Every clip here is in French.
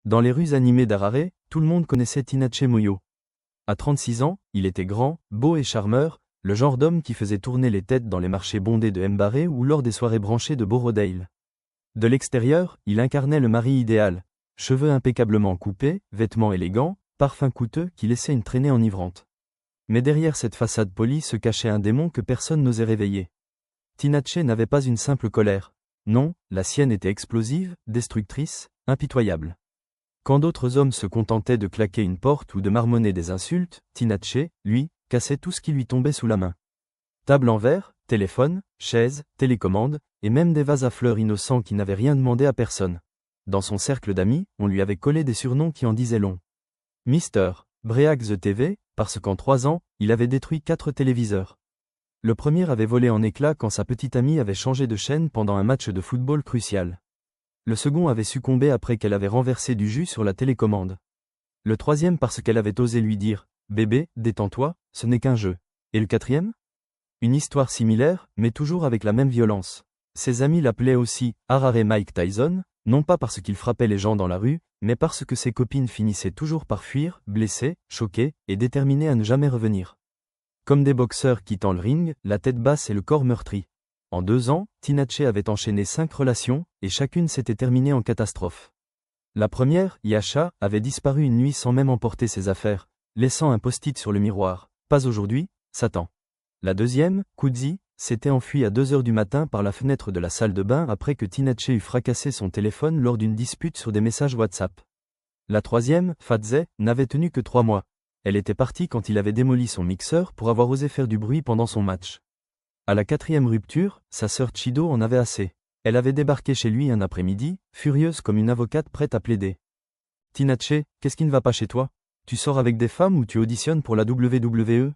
Dans les rues animées d'Harare, tout le monde connaissait Tinashe Moyo. À 36 ans, il était grand, beau et charmeur, le genre d'homme qui faisait tourner les têtes dans les marchés bondés de Mbare ou lors des soirées branchées de Borrowdale. De l'extérieur, il incarnait le mari idéal. Cheveux impeccablement coupés, vêtements élégants, parfums coûteux qui laissaient une traînée enivrante. Mais derrière cette façade polie se cachait un démon que personne n'osait réveiller. Tinashe n'avait pas une simple colère. Non, la sienne était explosive, destructrice, impitoyable. Quand d'autres hommes se contentaient de claquer une porte ou de marmonner des insultes, Tinashe, lui, cassait tout ce qui lui tombait sous la main. Table en verre, téléphone, chaise, télécommande, et même des vases à fleurs innocents qui n'avaient rien demandé à personne. Dans son cercle d'amis, on lui avait collé des surnoms qui en disaient long. Mister Break the TV, parce qu'en 3 ans, il avait détruit 4 téléviseurs. Le premier avait volé en éclats quand sa petite amie avait changé de chaîne pendant un match de football crucial. Le second avait succombé après qu'elle avait renversé du jus sur la télécommande. Le troisième parce qu'elle avait osé lui dire « Bébé, détends-toi, ce n'est qu'un jeu ». Et le quatrième ? Une histoire similaire, mais toujours avec la même violence. Ses amis l'appelaient aussi « Harare Mike Tyson », non pas parce qu'il frappait les gens dans la rue, mais parce que ses copines finissaient toujours par fuir, blessées, choquées, et déterminées à ne jamais revenir. Comme des boxeurs quittant le ring, la tête basse et le corps meurtri. En 2 ans, Tinashe avait enchaîné 5 relations, et chacune s'était terminée en catastrophe. La première, Yasha, avait disparu une nuit sans même emporter ses affaires, laissant un post-it sur le miroir. Pas aujourd'hui, Satan. La deuxième, Kuzi, s'était enfuie à 2 heures du matin par la fenêtre de la salle de bain après que Tinashe eut fracassé son téléphone lors d'une dispute sur des messages WhatsApp. La troisième, Fadze, n'avait tenu que 3 mois. Elle était partie quand il avait démoli son mixeur pour avoir osé faire du bruit pendant son match. À la 4e rupture, sa sœur Chido en avait assez. Elle avait débarqué chez lui un après-midi, furieuse comme une avocate prête à plaider. Tinashe, qu'est-ce qui ne va pas chez toi? Tu sors avec des femmes ou tu auditionnes pour la WWE?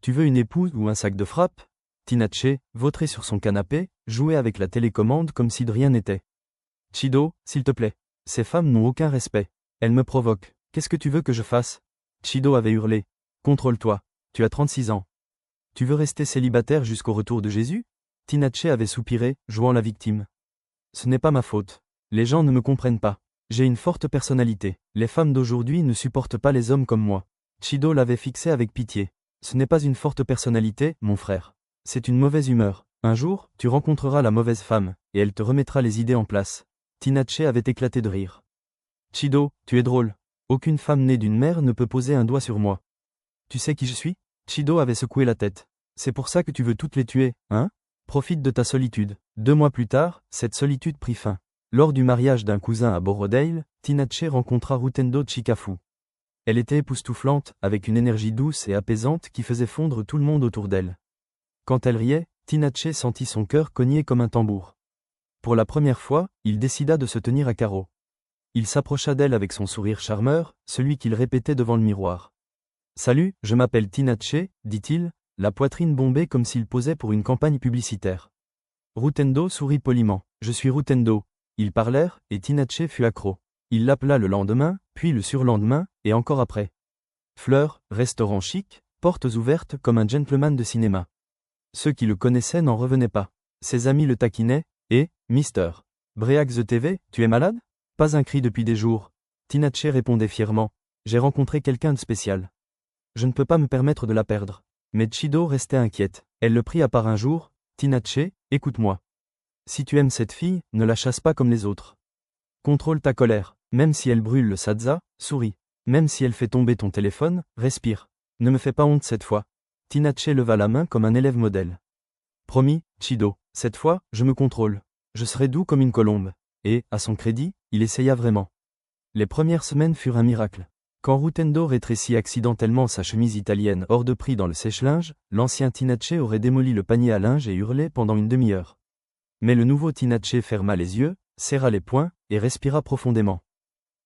Tu veux une épouse ou un sac de frappe? Tinashe, vautré sur son canapé, jouait avec la télécommande comme si de rien n'était. Chido, s'il te plaît. Ces femmes n'ont aucun respect. Elles me provoquent. Qu'est-ce que tu veux que je fasse? Chido avait hurlé. Contrôle-toi. Tu as 36 ans. Tu veux rester célibataire jusqu'au retour de Jésus? Tinashe avait soupiré, jouant la victime. Ce n'est pas ma faute. Les gens ne me comprennent pas. J'ai une forte personnalité. Les femmes d'aujourd'hui ne supportent pas les hommes comme moi. Chido l'avait fixé avec pitié. Ce n'est pas une forte personnalité, mon frère. C'est une mauvaise humeur. Un jour, tu rencontreras la mauvaise femme, et elle te remettra les idées en place. Tinashe avait éclaté de rire. Chido, tu es drôle. Aucune femme née d'une mère ne peut poser un doigt sur moi. Tu sais qui je suis? Chido avait secoué la tête. C'est pour ça que tu veux toutes les tuer, hein? Profite de ta solitude. 2 mois plus tard, cette solitude prit fin. Lors du mariage d'un cousin à Borrowdale, Tinashe rencontra Rutendo Chikafu. Elle était époustouflante, avec une énergie douce et apaisante qui faisait fondre tout le monde autour d'elle. Quand elle riait, Tinashe sentit son cœur cogner comme un tambour. Pour la première fois, il décida de se tenir à carreau. Il s'approcha d'elle avec son sourire charmeur, celui qu'il répétait devant le miroir. « Salut, je m'appelle Tinashe », dit-il, la poitrine bombée comme s'il posait pour une campagne publicitaire. Rutendo sourit poliment. « Je suis Rutendo ». Ils parlèrent, et Tinashe fut accro. Il l'appela le lendemain, puis le surlendemain, et encore après. Fleurs, restaurant chic, portes ouvertes comme un gentleman de cinéma. Ceux qui le connaissaient n'en revenaient pas. Ses amis le taquinaient, et « Mister Break the TV, tu es malade ?» Pas un cri depuis des jours. Tinashe répondait fièrement. « J'ai rencontré quelqu'un de spécial. Je ne peux pas me permettre de la perdre. » Mais Chido restait inquiète. Elle le prit à part un jour. « Tinashe, écoute-moi. Si tu aimes cette fille, ne la chasse pas comme les autres. Contrôle ta colère. Même si elle brûle le sadza, souris. Même si elle fait tomber ton téléphone, respire. Ne me fais pas honte cette fois. » Tinashe leva la main comme un élève modèle. « Promis, Chido, cette fois, je me contrôle. Je serai doux comme une colombe. » Et, à son crédit, il essaya vraiment. Les premières semaines furent un miracle. Quand Rutendo rétrécit accidentellement sa chemise italienne hors de prix dans le sèche-linge, l'ancien Tinashe aurait démoli le panier à linge et hurlé pendant une demi-heure. Mais le nouveau Tinashe ferma les yeux, serra les poings, et respira profondément.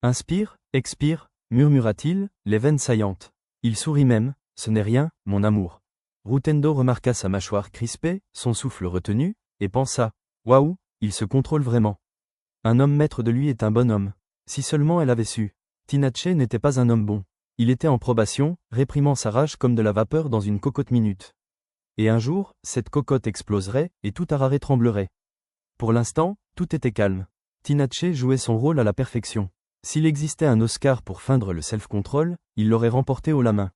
Inspire, expire, murmura-t-il, les veines saillantes. Il sourit même, ce n'est rien, mon amour. Rutendo remarqua sa mâchoire crispée, son souffle retenu, et pensa, waouh, il se contrôle vraiment. Un homme maître de lui est un bon homme. Si seulement elle avait su. Tinashe n'était pas un homme bon. Il était en probation, réprimant sa rage comme de la vapeur dans une cocotte minute. Et un jour, cette cocotte exploserait, et tout Harare tremblerait. Pour l'instant, tout était calme. Tinashe jouait son rôle à la perfection. S'il existait un Oscar pour feindre le self-control, il l'aurait remporté haut la main.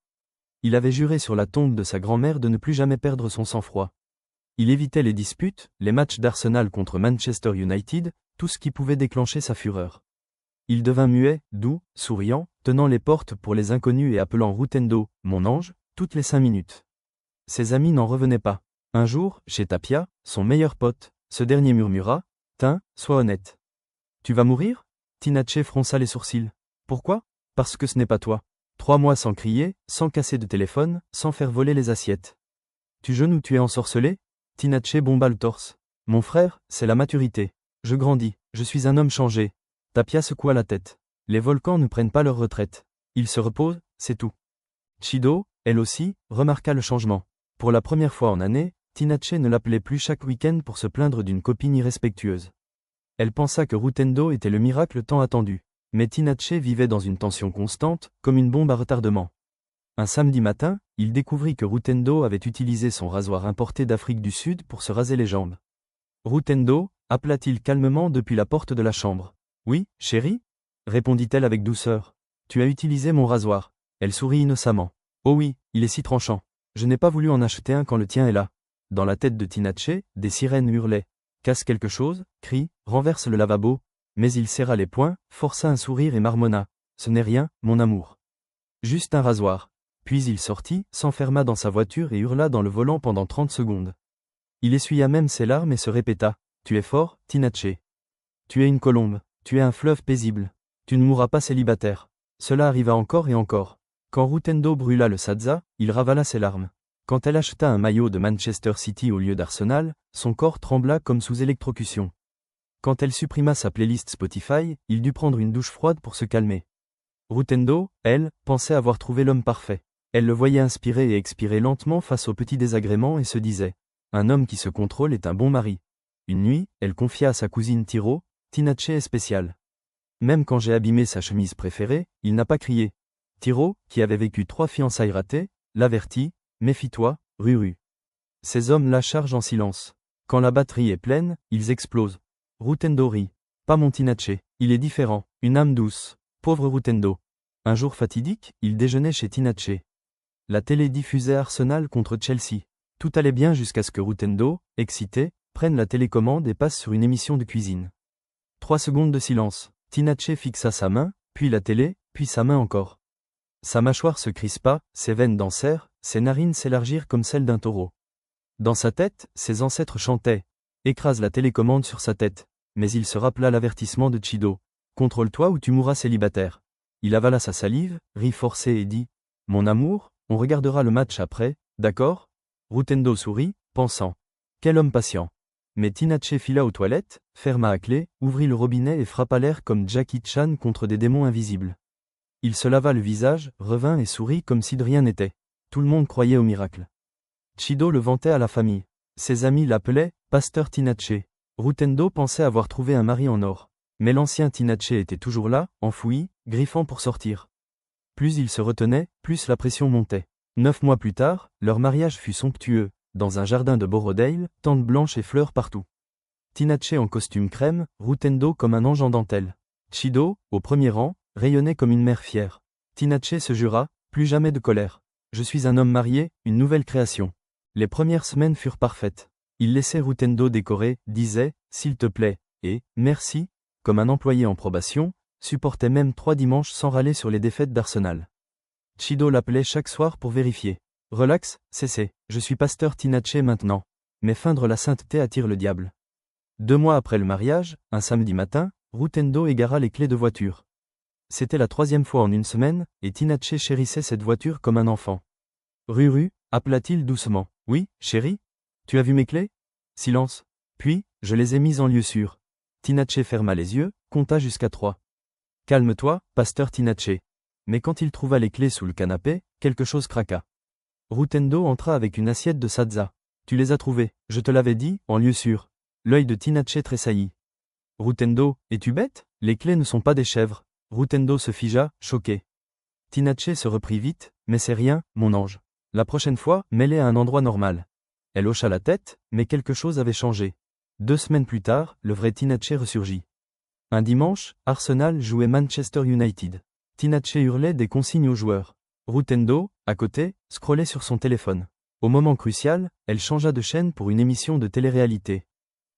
Il avait juré sur la tombe de sa grand-mère de ne plus jamais perdre son sang-froid. Il évitait les disputes, les matchs d'Arsenal contre Manchester United, tout ce qui pouvait déclencher sa fureur. Il devint muet, doux, souriant, tenant les portes pour les inconnus et appelant Routendo, mon ange, toutes les 5 minutes. Ses amis n'en revenaient pas. Un jour, chez Tapia, son meilleur pote, ce dernier murmura, « Tain, sois honnête. Tu vas mourir ?» Tinashe fronça les sourcils. « Pourquoi ? Parce que ce n'est pas toi. 3 mois sans crier, sans casser de téléphone, sans faire voler les assiettes. Tu jeûnes ou tu es ensorcelé ?» Tinashe bomba le torse. « Mon frère, c'est la maturité. Je grandis, je suis un homme changé. » Tapia secoua la tête. « Les volcans ne prennent pas leur retraite. Ils se reposent, c'est tout. » Chido, elle aussi, remarqua le changement. Pour la première fois en année, Tinashe ne l'appelait plus chaque week-end pour se plaindre d'une copine irrespectueuse. Elle pensa que Routendo était le miracle tant attendu. Mais Tinashe vivait dans une tension constante, comme une bombe à retardement. Un samedi matin, il découvrit que Routendo avait utilisé son rasoir importé d'Afrique du Sud pour se raser les jambes. « Routendo » appela-t-il calmement depuis la porte de la chambre. « Oui, chérie ?» répondit-elle avec douceur. « Tu as utilisé mon rasoir. » Elle sourit innocemment. « Oh oui, il est si tranchant. Je n'ai pas voulu en acheter un quand le tien est là. » Dans la tête de Tinashe, des sirènes hurlaient. « Casse quelque chose, crie, renverse le lavabo. » Mais il serra les poings, força un sourire et marmonna. « Ce n'est rien, mon amour. Juste un rasoir. » Puis il sortit, s'enferma dans sa voiture et hurla dans le volant pendant 30 secondes. Il essuya même ses larmes et se répéta. « Tu es fort, Tinashe. Tu es une colombe. Tu es un fleuve paisible. Tu ne mourras pas célibataire. » Cela arriva encore et encore. Quand Routendo brûla le Sadza, il ravala ses larmes. Quand elle acheta un maillot de Manchester City au lieu d'Arsenal, son corps trembla comme sous électrocution. Quand elle supprima sa playlist Spotify, il dut prendre une douche froide pour se calmer. Routendo, elle, pensait avoir trouvé l'homme parfait. Elle le voyait inspirer et expirer lentement face aux petits désagréments et se disait « Un homme qui se contrôle est un bon mari. » Une nuit, elle confia à sa cousine Tiro, « Tinashe est spécial. Même quand j'ai abîmé sa chemise préférée, il n'a pas crié. » Tiro, qui avait vécu 3 fiançailles ratées, l'avertit, « Méfie-toi, Ruru. Ces hommes la chargent en silence. Quand la batterie est pleine, ils explosent. » Routendo rit. « Pas mon Tinashe, il est différent, une âme douce. Pauvre Routendo. » Un jour fatidique, il déjeunait chez Tinashe. La télé diffusait Arsenal contre Chelsea. Tout allait bien jusqu'à ce que Routendo, excité, prenne la télécommande et passe sur une émission de cuisine. 3 secondes de silence. Tinashe fixa sa main, puis la télé, puis sa main encore. Sa mâchoire se crispa, ses veines dansèrent, ses narines s'élargirent comme celles d'un taureau. Dans sa tête, ses ancêtres chantaient « Écrase la télécommande sur sa tête », mais il se rappela l'avertissement de Chido « Contrôle-toi ou tu mourras célibataire ». Il avala sa salive, rit forcé et dit « Mon amour, on regardera le match après, d'accord ?» Routendo sourit, pensant « Quel homme patient !» Mais Tinashe fila aux toilettes, ferma à clé, ouvrit le robinet et frappa l'air comme Jackie Chan contre des démons invisibles. Il se lava le visage, revint et sourit comme si de rien n'était. Tout le monde croyait au miracle. Chido le vantait à la famille. Ses amis l'appelaient « Pasteur Tinashe ». Routendo pensait avoir trouvé un mari en or. Mais l'ancien Tinashe était toujours là, enfoui, griffant pour sortir. Plus il se retenait, plus la pression montait. 9 mois plus tard, leur mariage fut somptueux, dans un jardin de Borrowdale, tentes blanches et fleurs partout. Tinashe en costume crème, Routendo comme un ange en dentelle. Chido, au premier rang, rayonnait comme une mère fière. Tinashe se jura, plus jamais de colère. Je suis un homme marié, une nouvelle création. Les premières semaines furent parfaites. Il laissait Routendo décorer, disait, s'il te plaît, et, merci, comme un employé en probation, supportait même 3 dimanches sans râler sur les défaites d'Arsenal. Chido l'appelait chaque soir pour vérifier. Relax, cessez, je suis pasteur Tinashe maintenant. Mais feindre la sainteté attire le diable. 2 mois après le mariage, un samedi matin, Routendo égara les clés de voiture. C'était la 3e fois en une semaine, et Tinashe chérissait cette voiture comme un enfant. Ruru, appela-t-il doucement. Oui, chérie ? Tu as vu mes clés ? Silence. Puis, je les ai mises en lieu sûr. Tinashe ferma les yeux, compta jusqu'à 3. Calme-toi, pasteur Tinashe. Mais quand il trouva les clés sous le canapé, quelque chose craqua. Routendo entra avec une assiette de Sadza. Tu les as trouvées, je te l'avais dit, en lieu sûr. L'œil de Tinashe tressaillit. Routendo, es-tu bête ? Les clés ne sont pas des chèvres. Routendo se figea, choqué. Tinashe se reprit vite, mais c'est rien, mon ange. La prochaine fois, mets-les à un endroit normal. Elle hocha la tête, mais quelque chose avait changé. 2 semaines plus tard, le vrai Tinashe ressurgit. Un dimanche, Arsenal jouait Manchester United. Tinashe hurlait des consignes aux joueurs. Rutendo, à côté, scrollait sur son téléphone. Au moment crucial, elle changea de chaîne pour une émission de télé-réalité.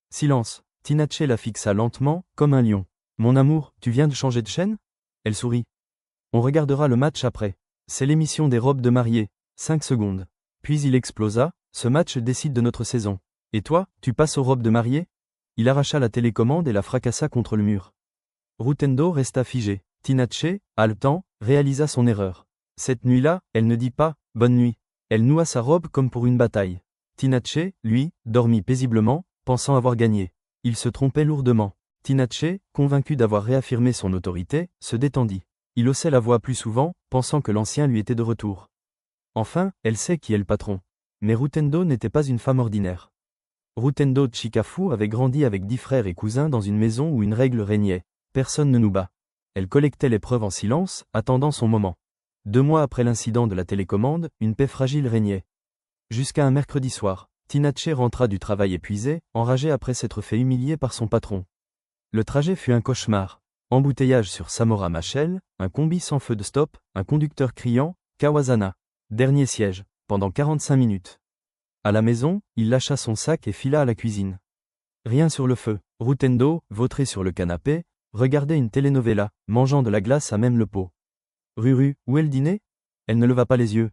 Silence. Tinashe la fixa lentement, comme un lion. Mon amour, tu viens de changer de chaîne? Elle sourit. On regardera le match après. C'est l'émission des robes de mariée. 5 secondes. Puis il explosa. Ce match décide de notre saison. Et toi, tu passes aux robes de mariée? Il arracha la télécommande et la fracassa contre le mur. Rutendo resta figé. Tinashe, haletant, réalisa son erreur. Cette nuit-là, elle ne dit pas « bonne nuit ». Elle noua sa robe comme pour une bataille. Tinashe, lui, dormit paisiblement, pensant avoir gagné. Il se trompait lourdement. Tinashe, convaincu d'avoir réaffirmé son autorité, se détendit. Il haussait la voix plus souvent, pensant que l'ancien lui était de retour. Enfin, elle sait qui est le patron. Mais Rutendo n'était pas une femme ordinaire. Rutendo Chikafu avait grandi avec 10 frères et cousins dans une maison où une règle régnait. Personne ne nous bat. Elle collectait les preuves en silence, attendant son moment. 2 mois après l'incident de la télécommande, une paix fragile régnait. Jusqu'à un mercredi soir, Tinashe rentra du travail épuisé, enragé après s'être fait humilier par son patron. Le trajet fut un cauchemar. Embouteillage sur Samora Machel, un combi sans feu de stop, un conducteur criant « Kawasana ». Dernier siège, pendant 45 minutes. À la maison, il lâcha son sac et fila à la cuisine. Rien sur le feu. Rutendo, vautré sur le canapé, regardait une telenovela, mangeant de la glace à même le pot. Ruru, où est le dîner? Elle ne leva pas les yeux.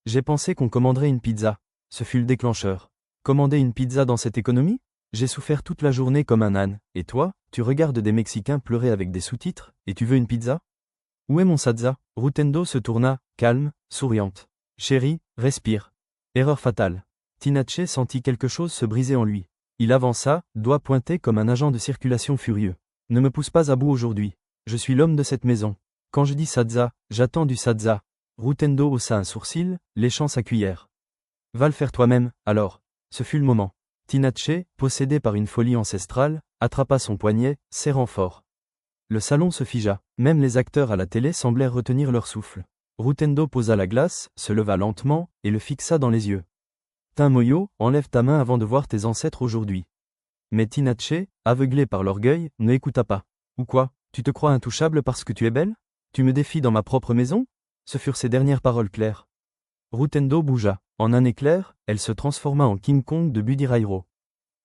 J'ai pensé qu'on commanderait une pizza. Ce fut le déclencheur. Commander une pizza dans cette économie? J'ai souffert toute la journée comme un âne. Et toi, tu regardes des Mexicains pleurer avec des sous-titres, et tu veux une pizza? Où est mon sadza? Rutendo se tourna, calme, souriante. Chérie, respire. Erreur fatale. Tinashe sentit quelque chose se briser en lui. Il avança, doigts pointés comme un agent de circulation furieux. Ne me pousse pas à bout aujourd'hui. Je suis l'homme de cette maison. Quand je dis sadza, j'attends du sadza. Rutendo haussa un sourcil, léchant sa cuillère. Va le faire toi-même, alors. Ce fut le moment. Tinashe, possédé par une folie ancestrale, attrapa son poignet, serrant fort. Le salon se figea. Même les acteurs à la télé semblèrent retenir leur souffle. Rutendo posa la glace, se leva lentement, et le fixa dans les yeux. Tin Moyo, enlève ta main avant de voir tes ancêtres aujourd'hui. Mais Tinashe, aveuglé par l'orgueil, ne écouta pas. Ou quoi, tu te crois intouchable parce que tu es belle? Tu me défies dans ma propre maison? Ce furent ses dernières paroles claires. Rutendo bougea. En un éclair, elle se transforma en King Kong de Budirairo.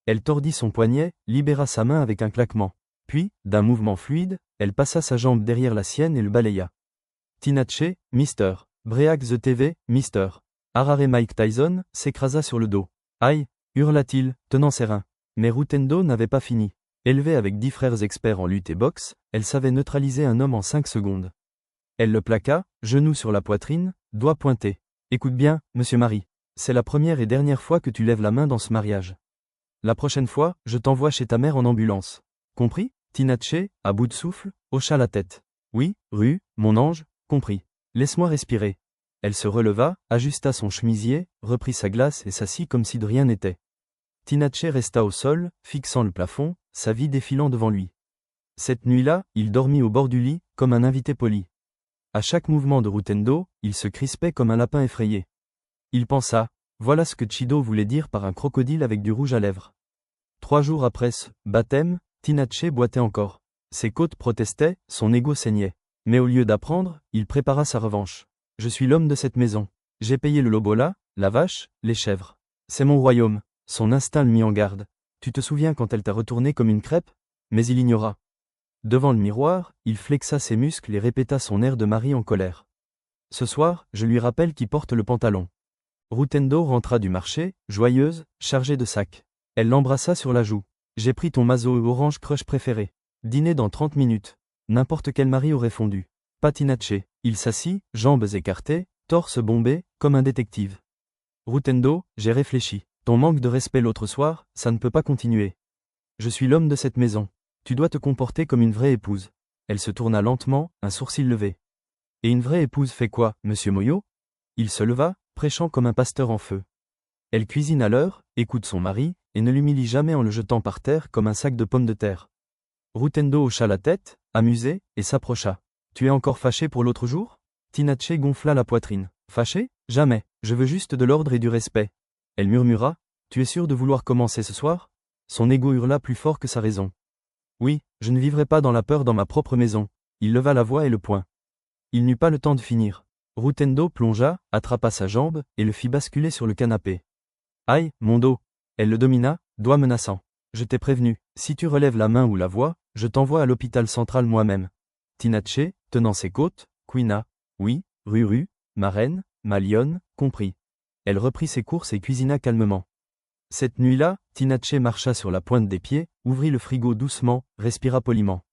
Elle tordit son poignet, libéra sa main avec un claquement. Puis, d'un mouvement fluide, elle passa sa jambe derrière la sienne et le balaya. Tinashe, Mister. Break the TV, Mister. Harare Mike Tyson, s'écrasa sur le dos. Aïe, hurla-t-il, tenant ses reins. Mais Rutendo n'avait pas fini. Élevée avec 10 frères experts en lutte et boxe, elle savait neutraliser un homme en 5 secondes. Elle le plaqua, genou sur la poitrine, doigts pointés. Écoute bien, monsieur Marie. C'est la première et dernière fois que tu lèves la main dans ce mariage. La prochaine fois, je t'envoie chez ta mère en ambulance. Compris? Tinashe, à bout de souffle, hocha la tête. Oui, mon ange, compris. Laisse-moi respirer. Elle se releva, ajusta son chemisier, reprit sa glace et s'assit comme si de rien n'était. Tinashe resta au sol, fixant le plafond, sa vie défilant devant lui. Cette nuit-là, il dormit au bord du lit, comme un invité poli. À chaque mouvement de Rutendo, il se crispait comme un lapin effrayé. Il pensa, voilà ce que Chido voulait dire par un crocodile avec du rouge à lèvres. 3 jours après ce baptême, Tinashe boitait encore. Ses côtes protestaient, son ego saignait. Mais au lieu d'apprendre, il prépara sa revanche. Je suis l'homme de cette maison. J'ai payé le lobola, la vache, les chèvres. C'est mon royaume. Son instinct le mit en garde. Tu te souviens quand elle t'a retourné comme une crêpe? Mais il ignora. Devant le miroir, il flexa ses muscles et répéta son air de mari en colère. Ce soir, je lui rappelle qui porte le pantalon. Rutendo rentra du marché, joyeuse, chargée de sacs. Elle l'embrassa sur la joue. J'ai pris ton Mazo Orange Crush préféré. Dîner dans 30 minutes. N'importe quel mari aurait fondu. Pas Tinashe. Il s'assit, jambes écartées, torse bombé, comme un détective. Rutendo, j'ai réfléchi. Ton manque de respect l'autre soir, ça ne peut pas continuer. Je suis l'homme de cette maison. Tu dois te comporter comme une vraie épouse. Elle se tourna lentement, un sourcil levé. Et une vraie épouse fait quoi, monsieur Moyo? Il se leva, prêchant comme un pasteur en feu. Elle cuisine à l'heure, écoute son mari, et ne l'humilie jamais en le jetant par terre comme un sac de pommes de terre. Rutendo hocha la tête, amusé, et s'approcha. Tu es encore fâché pour l'autre jour? Tinashe gonfla la poitrine. Fâché? Jamais. Je veux juste de l'ordre et du respect. Elle murmura. Tu es sûr de vouloir commencer ce soir? Son ego hurla plus fort que sa raison. Oui, je ne vivrai pas dans la peur dans ma propre maison. Il leva la voix et le poing. Il n'eut pas le temps de finir. Rutendo plongea, attrapa sa jambe, et le fit basculer sur le canapé. Aïe, mon dos. Elle le domina, doigt menaçant. Je t'ai prévenu, si tu relèves la main ou la voix, je t'envoie à l'hôpital central moi-même. Tinashe, tenant ses côtes, couina. Oui, Ruru, ma reine, ma lionne, compris. Elle reprit ses courses et cuisina calmement. Cette nuit-là, Tinashe marcha sur la pointe des pieds, ouvrit le frigo doucement, respira poliment.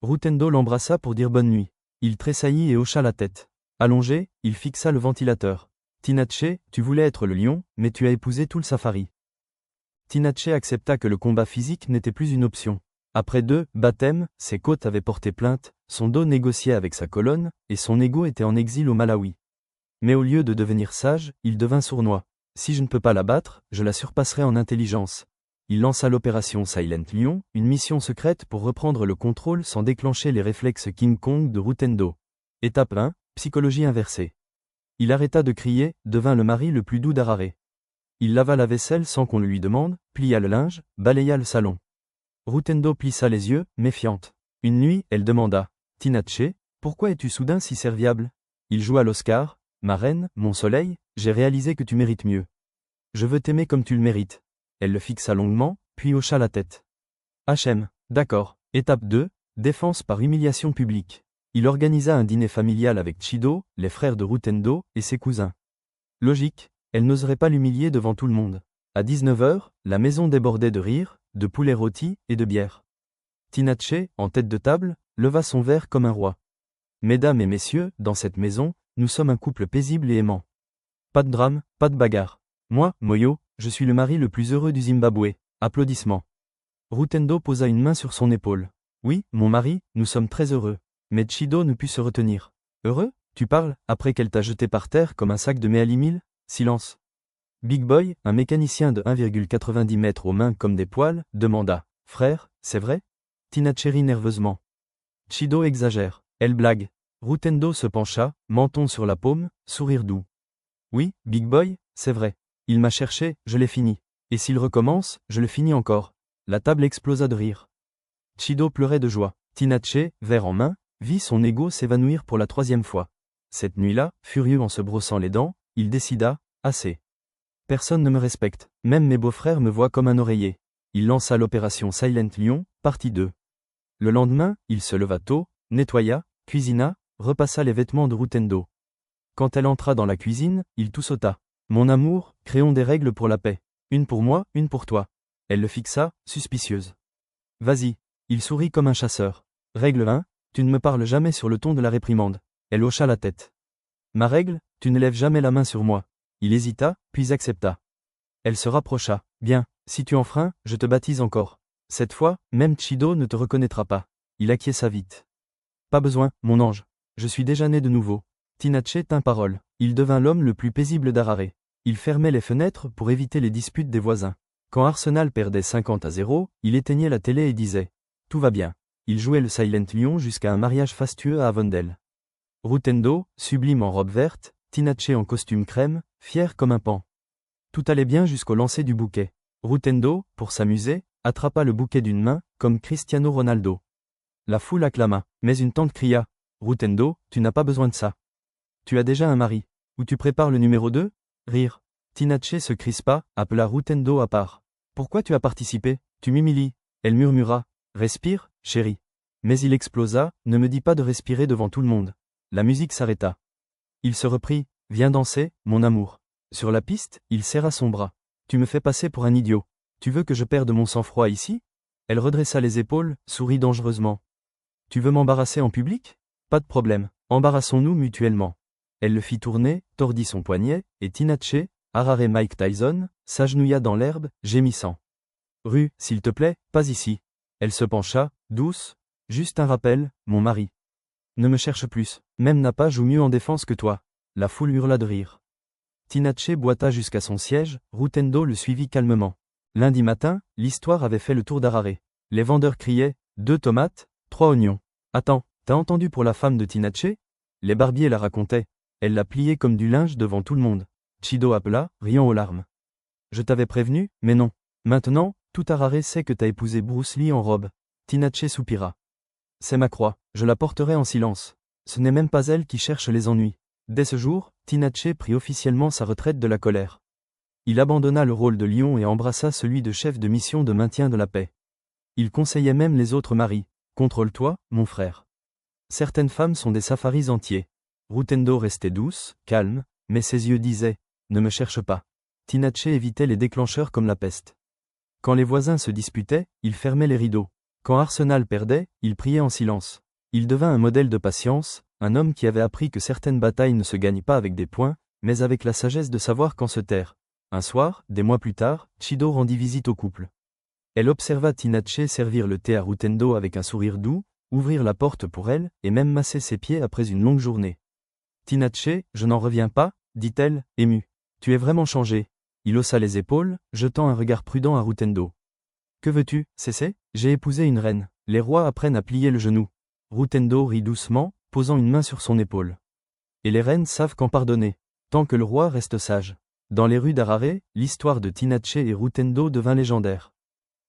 Rutendo l'embrassa pour dire bonne nuit. Il tressaillit et hocha la tête. Allongé, il fixa le ventilateur. Tinashe, tu voulais être le lion, mais tu as épousé tout le safari. Tinashe accepta que le combat physique n'était plus une option. Après 2 baptêmes, ses côtes avaient porté plainte, son dos négociait avec sa colonne, et son ego était en exil au Malawi. Mais au lieu de devenir sage, il devint sournois. Si je ne peux pas la battre, je la surpasserai en intelligence. Il lança l'opération Silent Lion, une mission secrète pour reprendre le contrôle sans déclencher les réflexes King Kong de Rutendo. Étape 1, psychologie inversée. Il arrêta de crier, devint le mari le plus doux d'Harare. Il lava la vaisselle sans qu'on le lui demande, plia le linge, balaya le salon. Rutendo plissa les yeux, méfiante. Une nuit, elle demanda. Tinashe, pourquoi es-tu soudain si serviable? Il joua l'Oscar. Ma reine, mon soleil, j'ai réalisé que tu mérites mieux. Je veux t'aimer comme tu le mérites. Elle le fixa longuement, puis hocha la tête. HM, d'accord. Étape 2, défense par humiliation publique. Il organisa un dîner familial avec Chido, les frères de Rutendo, et ses cousins. Logique, elle n'oserait pas l'humilier devant tout le monde. À 19h, la maison débordait de rire, de poulet rôti et de bière. Tinashe, en tête de table, leva son verre comme un roi. Mesdames et messieurs, dans cette maison, nous sommes un couple paisible et aimant. Pas de drame, pas de bagarre. Moi, Moyo, je suis le mari le plus heureux du Zimbabwe. Applaudissements. Rutendo posa une main sur son épaule. Oui, mon mari, nous sommes très heureux. Mais Chido ne put se retenir. Heureux? Tu parles, après qu'elle t'a jeté par terre comme un sac de méalimil? Silence. Big Boy, un mécanicien de 1,90 m aux mains comme des poils, demanda. Frère, c'est vrai? Tinashe rit nerveusement. Chido exagère. Elle blague. Rutendo se pencha, menton sur la paume, sourire doux. Oui, Big Boy, c'est vrai. Il m'a cherché, je l'ai fini. Et s'il recommence, je le finis encore. La table explosa de rire. Chido pleurait de joie. Tinashe, verre en main, vit son ego s'évanouir pour la 3e fois. Cette nuit-là, furieux en se brossant les dents, il décida, assez. Personne ne me respecte, même mes beaux-frères me voient comme un oreiller. Il lança l'opération Silent Lion, partie 2. Le lendemain, il se leva tôt, nettoya, cuisina, repassa les vêtements de Rutendo. Quand elle entra dans la cuisine, il tout sauta. Mon amour, créons des règles pour la paix. Une pour moi, une pour toi. Elle le fixa, suspicieuse. Vas-y. Il sourit comme un chasseur. Règle 1, tu ne me parles jamais sur le ton de la réprimande. Elle hocha la tête. Ma règle, tu ne lèves jamais la main sur moi. Il hésita, puis accepta. Elle se rapprocha. Bien, si tu enfreins, je te baptise encore. Cette fois, même Chido ne te reconnaîtra pas. Il acquiesça vite. Pas besoin, mon ange. Je suis déjà né de nouveau. Tinashe tint parole. Il devint l'homme le plus paisible d'Harare. Il fermait les fenêtres pour éviter les disputes des voisins. Quand Arsenal perdait 50-0, il éteignait la télé et disait « Tout va bien ». Il jouait le Silent Lion jusqu'à un mariage fastueux à Avondale. Rutendo, sublime en robe verte, Tinashe en costume crème, fier comme un paon. Tout allait bien jusqu'au lancer du bouquet. Rutendo, pour s'amuser, attrapa le bouquet d'une main, comme Cristiano Ronaldo. La foule acclama, mais une tante cria « Rutendo, tu n'as pas besoin de ça. Tu as déjà un mari. Ou tu prépares le numéro 2 ?» Rire. Tinashe se crispa, appela Rutendo à part. « Pourquoi tu as participé? Tu m'humilies. » Elle murmura. « Respire, chérie. » Mais il explosa, ne me dis pas de respirer devant tout le monde. La musique s'arrêta. Il se reprit, « Viens danser, mon amour. » Sur la piste, il serra son bras. « Tu me fais passer pour un idiot. Tu veux que je perde mon sang-froid ici ?» Elle redressa les épaules, sourit dangereusement. « Tu veux m'embarrasser en public? Pas de problème, embarrassons-nous mutuellement. » Elle le fit tourner, tordit son poignet, et Tinashe, Harare Mike Tyson, s'agenouilla dans l'herbe, gémissant. « Rue, s'il te plaît, pas ici. » Elle se pencha, douce. « Juste un rappel, mon mari. Ne me cherche plus, même Napa joue mieux en défense que toi. » La foule hurla de rire. Tinashe boita jusqu'à son siège, Rutendo le suivit calmement. Lundi matin, l'histoire avait fait le tour d'Harare. Les vendeurs criaient « 2 tomates, 3 oignons. » Attends, t'as entendu pour la femme de Tinashe? Les barbiers la racontaient. Elle la pliait comme du linge devant tout le monde. Chido appela, riant aux larmes. Je t'avais prévenu, mais non. Maintenant, tout Harare sait que t'as épousé Bruce Lee en robe. Tinashe soupira. C'est ma croix, je la porterai en silence. Ce n'est même pas elle qui cherche les ennuis. Dès ce jour, Tinashe prit officiellement sa retraite de la colère. Il abandonna le rôle de lion et embrassa celui de chef de mission de maintien de la paix. Il conseillait même les autres maris. Contrôle-toi, mon frère. Certaines femmes sont des safaris entiers. Rutendo restait douce, calme, mais ses yeux disaient « Ne me cherche pas ». Tinashe évitait les déclencheurs comme la peste. Quand les voisins se disputaient, il fermait les rideaux. Quand Arsenal perdait, il priait en silence. Il devint un modèle de patience, un homme qui avait appris que certaines batailles ne se gagnent pas avec des poings, mais avec la sagesse de savoir quand se taire. Un soir, des mois plus tard, Chido rendit visite au couple. Elle observa Tinashe servir le thé à Rutendo avec un sourire doux, ouvrir la porte pour elle, et même masser ses pieds après une longue journée. « Tinashe, je n'en reviens pas, dit-elle, émue. Tu es vraiment changé. » Il haussa les épaules, jetant un regard prudent à Rutendo. « Que veux-tu, Cessé ? J'ai épousé une reine. Les rois apprennent à plier le genou. » Rutendo rit doucement, posant une main sur son épaule. « Et les reines savent quand pardonner, tant que le roi reste sage. » Dans les rues d'Harare, l'histoire de Tinashe et Rutendo devint légendaire.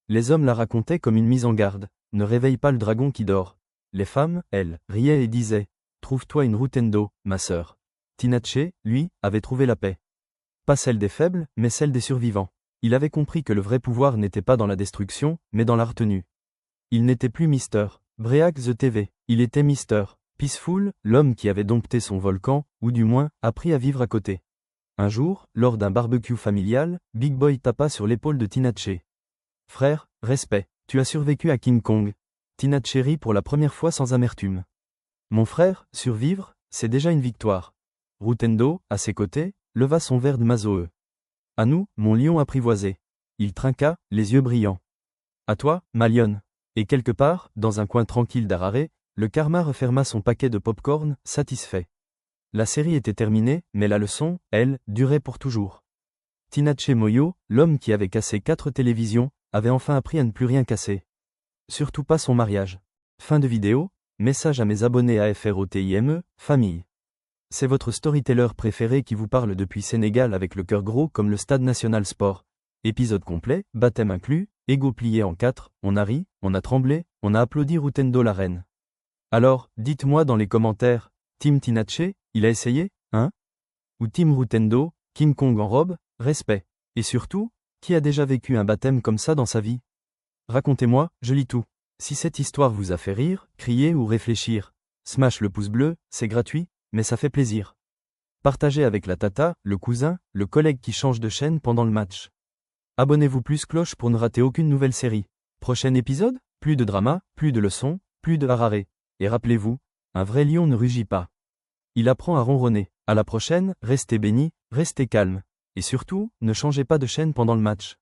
Les hommes la racontaient comme une mise en garde. Ne réveille pas le dragon qui dort. Les femmes, elles, riaient et disaient « Trouve-toi une Rutendo, ma sœur. » Tinashe, lui, avait trouvé la paix. Pas celle des faibles, mais celle des survivants. Il avait compris que le vrai pouvoir n'était pas dans la destruction, mais dans la retenue. Il n'était plus Mister Break the TV. Il était Mister Peaceful, l'homme qui avait dompté son volcan, ou du moins, appris à vivre à côté. Un jour, lors d'un barbecue familial, Big Boy tapa sur l'épaule de Tinashe. « Frère, respect, tu as survécu à King Kong. » Tinashe rit pour la première fois sans amertume. « Mon frère, survivre, c'est déjà une victoire. » Rutendo, à ses côtés, leva son verre de Mazoe. « À nous, mon lion apprivoisé. » Il trinqua, les yeux brillants. « À toi, ma lionne. » Et quelque part, dans un coin tranquille d'Harare, le karma referma son paquet de pop-corn, satisfait. La série était terminée, mais la leçon, elle, durait pour toujours. Tinashe Moyo, l'homme qui avait cassé 4 télévisions, avait enfin appris à ne plus rien casser. Surtout pas son mariage. Fin de vidéo, message à mes abonnés à FROTIME, famille. C'est votre storyteller préféré qui vous parle depuis Sénégal avec le cœur gros comme le Stade National Sport. Épisode complet, baptême inclus, ego plié en 4, on a ri, on a tremblé, on a applaudi Rutendo la reine. Alors, dites-moi dans les commentaires, Team Tinashe, il a essayé, hein? Ou Team Rutendo, King Kong en robe, respect. Et surtout, qui a déjà vécu un baptême comme ça dans sa vie? Racontez-moi, je lis tout. Si cette histoire vous a fait rire, crier ou réfléchir, smash le pouce bleu, c'est gratuit, mais ça fait plaisir. Partagez avec la tata, le cousin, le collègue qui change de chaîne pendant le match. Abonnez-vous plus cloche pour ne rater aucune nouvelle série. Prochain épisode? Plus de drama, plus de leçons, plus de Harare. Et rappelez-vous, un vrai lion ne rugit pas. Il apprend à ronronner. À la prochaine, restez bénis, restez calme. Et surtout, ne changez pas de chaîne pendant le match.